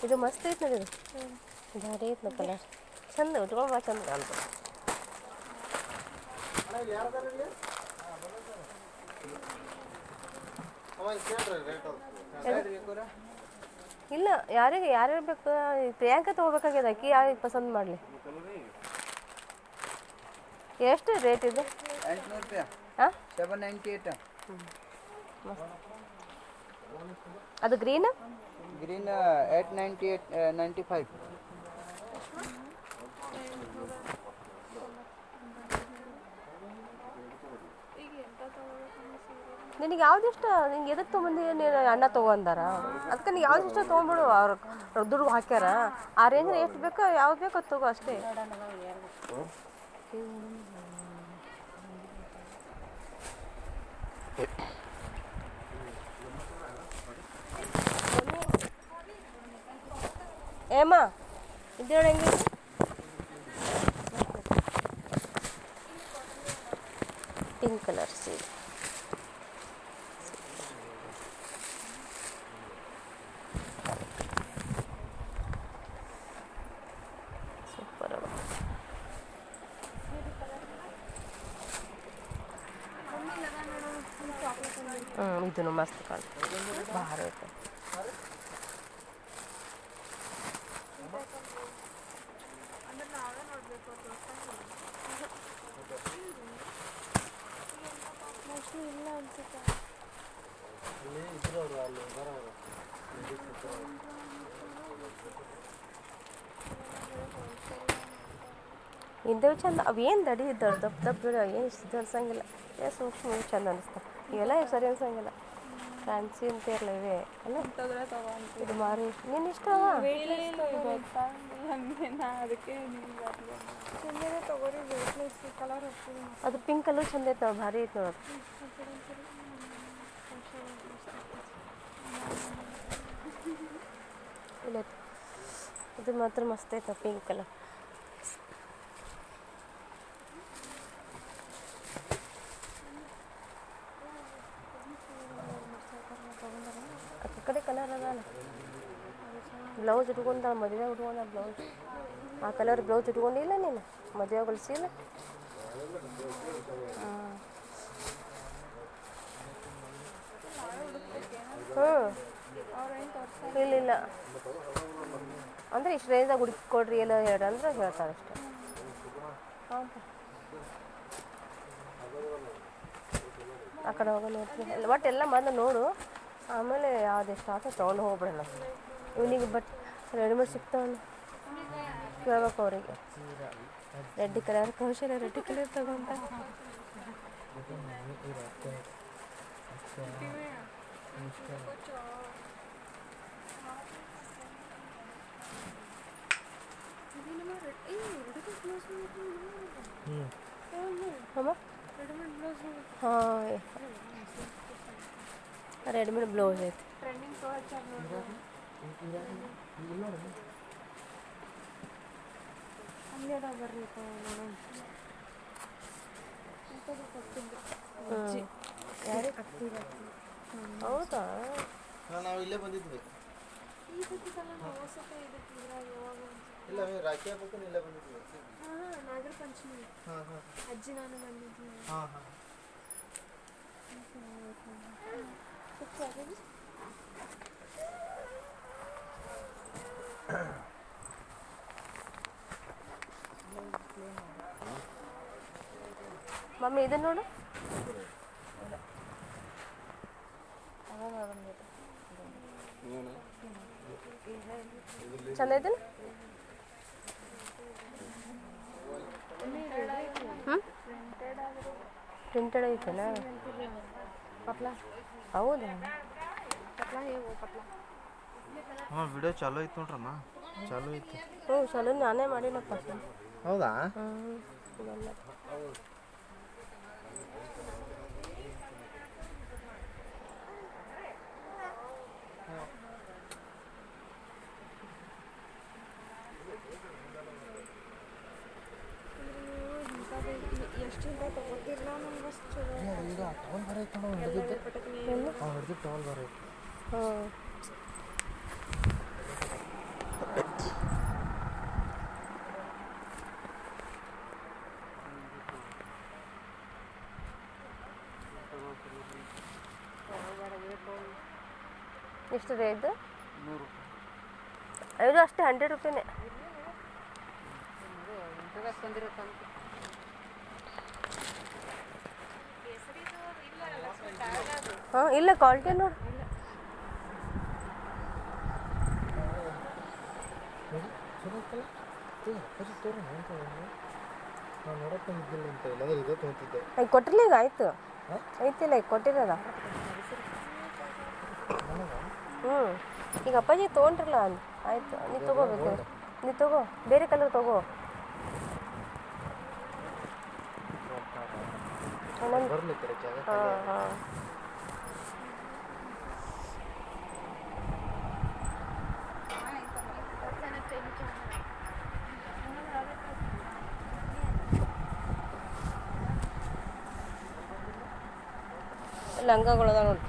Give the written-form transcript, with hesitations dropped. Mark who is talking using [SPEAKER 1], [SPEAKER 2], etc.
[SPEAKER 1] ಇದು ಮಸ್ತ್ ಐತೆ ನೋಡಿ, ಇದು ಭಾರಿ ಐತೆ ನಮ್ಮ ಕಲರ್, ಚಂದ ಉಟ್ಕೊಂಡು ಭಾಳ ಚಂದ ಕಾಣ್ತದೆ. ಇಲ್ಲ, ಯಾರ್ಯಾರು ಬೇಕು, ಪ್ರಿಯಾಂಕಾ ತೊಗೋಬೇಕಾಗ್ಯದ, ಅಕ್ಕಿ ಯಾರಿಗೆ ಪಸಂದ್ ಮಾಡಲಿ. ಎಷ್ಟು ರೇಟ್ ಇದು?
[SPEAKER 2] 800 ರೂಪಾಯಿ.
[SPEAKER 1] ಹಾಂ,
[SPEAKER 2] 798.
[SPEAKER 1] ಅದು ಗ್ರೀನ್
[SPEAKER 2] 898, 95.
[SPEAKER 1] ನಿನಗೆ ಯಾವ್ದು ಇಷ್ಟ? ನಿಂಗೆ ಎದಕ್ಕೆ ತೊಗೊಂಬಂದಿ? ನೀನು ಅಣ್ಣ ತೊಗೊಂಡಾರ, ಅದಕ್ಕೆ ನೀನು ಯಾವ್ದು ಇಷ್ಟ ತೊಗೊಂಬಿಡು. ಅವ್ರು ದುಡ್ಡು ಹಾಕ್ಯಾರ, ಆ ರೇಂಜ್ ಎಷ್ಟು ಬೇಕೋ ಯಾವ್ದು ಬೇಕೋ ಅದು ತಗೋ ಅಷ್ಟೇ. ಏಮ್ಮ ಇದು ಹೆಂಗೆ? ಪಿಂಕ್ ಕಲರ್ ಸೀರೆ, ಸೂಪರ್ ಅವ. ಇದನ್ನು ಮಸ್ತ್ ಕಾಣ್ತದೆ, ಭಾರಿ ಐತೆ.
[SPEAKER 3] ಇಲ್ಲ ಅನ್ಸುತ್ತೆ.
[SPEAKER 1] ಇಂಥವು ಚಂದ, ಅವೇನು ದಡಿ ದಪ್ಪ ದಪ್ಪ ಏನು ಇದು ಅನ್ಸಂಗಿಲ್ಲ, ಸೂಕ್ಷ್ಮ ಚಂದ ಅನಿಸ್ತಾವೆ. ಇವೆಲ್ಲ ಸರಿ ಅನ್ಸಂಗಿಲ್ಲ, ಫ್ಯಾನ್ಸಿ ಅಂತ ಇರಲ್ಲ ಇವೇ ಅಲ್ಲ. ಇದು ಮಾರಿ ನೀನು ಇಷ್ಟ ಅವ ಅದು ಪಿಂಕ್ ಕಲರ್ ಚಂದ ಐತೆ ನೋಡಿ, ಭಾರಿ ಐತೆ ನೋಡಿ. ಇಲ್ಲ ಇದು ಮಾತ್ರ ಮಸ್ತ್ ಐತೆ ಪಿಂಕ್ ಕಲರ್. ಕಡೆ ಕಲರ್ ಅದಲ್ಲ, ಬ್ಲೌಸ್ ಇಟ್ಕೊಂಡ ಮದುವೆ ಉಟ್ಕೊಂಡ ಬ್ಲೌಸ್, ಆ ಕಲರ್ ಬ್ಲೌಸ್ ಇಟ್ಕೊಂಡಿಲ್ಲ ನೀನು ಮದುವೆ ಹೊಲಿಸಿಲ್ಲ? ಇಲ್ಲ ಅಂದರೆ ಇಷ್ಟು ರೇಂಜಾಗ ಹುಡುಕಿ ಕೊಡ್ರಿ ಎಲ್ಲ ಎರಡು ಅಂದ್ರೆ ಹೇಳ್ತಾರೆ ಅಷ್ಟೇ. ಹೌದಾ, ಆ ಕಡೆ ಹೋಗೋ ನೋಡ್ತೀನಿ, ಒಟ್ಟು ಎಲ್ಲ ಮೊದಲು ನೋಡು, ಆಮೇಲೆ ಯಾವ್ದೆಷ್ಟು ಆತ ತೊಗೊಂಡು ಹೋಗ್ಬಿಡೋಣ. ಇವನಿಗೆ ರೆಡಿಮೇಡ್ ಸಿಗ್ತಾವಲ್ಲ, ಕೇಳ್ಬೇಕು ಅವರಿಗೆ. ರೆಡ್ ಕಲರ್ ಕೌಶಲ್ಯ ರೆಡ್ ಕಲರ್ ತಗೊಂತ. ಹಾಂ, ರೆಡಿಮೇಡ್ ಬ್ಲೌಸ್ ಐತೆ. ಹೌದಾ,
[SPEAKER 4] ನಾವು ಇಲ್ಲೇ ಬಂದಿದ್ವಿ. ಇಲ್ಲ ರಾಖಿ ಹಬ್ಬಕ್ಕೂ ಇಲ್ಲೇ ಬಂದಿದ್ವಿ.
[SPEAKER 3] ನಾಗರ ಪಂಚಮಿ ಅಜ್ಜಿ ನಾನು ಬಂದಿದ್ವಿ.
[SPEAKER 1] ಮಮ್ಮಿ ಇದನ್ನು ನೋಡು, ಚಂದ ಐತೇನು? ಪ್ರಿಂಟೆಡ್ ಐತೆನಾ? ಹೌದಾ?
[SPEAKER 4] ಹಾಂ, ವಿಡಿಯೋ ಚಾಲು ಐತೆ ನೋಡ್ರಮ್ಮ, ಚಾಲು ಐತಿ.
[SPEAKER 1] ಚಲೋ ನಾನೇ ಮಾಡಿನಪ್ಪ.
[SPEAKER 4] ಹೌದಾ?
[SPEAKER 3] ಎಷ್ಟು ತಗೋತಿರ್ಲ ನಮ್ಗೆ ಅಷ್ಟು ಚಲೋ.
[SPEAKER 4] ಈಗ ಟವಲ್ ಬರೈತೆ ನಾವು ಹಿಡಿದಿದ್ದು, ಟವಲ್ ಬರೈತೆ.
[SPEAKER 1] ಹಾಂ, ಎಷ್ಟು ರೀ ಇದು
[SPEAKER 2] 100 ರೂಪಾಯಿ.
[SPEAKER 1] ಇದು ಅಷ್ಟೇ 100 ರೂಪಾಯಿನೇ. ಹಾಂ ಇಲ್ಲ ಕ್ವಾಲಿಟಿ ನೋಡಿ. ಈಗ ಕೊಟ್ಟಿರಲಿ ಈಗ ಆಯ್ತು ಐತಿಲ್ಲ ಈಗ ಕೊಟ್ಟಿರೋದ. ಹ್ಞೂ ಈಗ ಅಪ್ಪಾಜಿ ತೊಗೊಂಡ್ರಲ್ಲ ಆಯ್ತು. ನೀವು ತೊಗೋಬೇಕು, ನೀವು ತೊಗೋ, ಬೇರೆ ಕಲರ್ ತೊಗೋ. ಹಾಂ ಹಾಂ ಲಂಗಗಳದ ನೋಡಿ.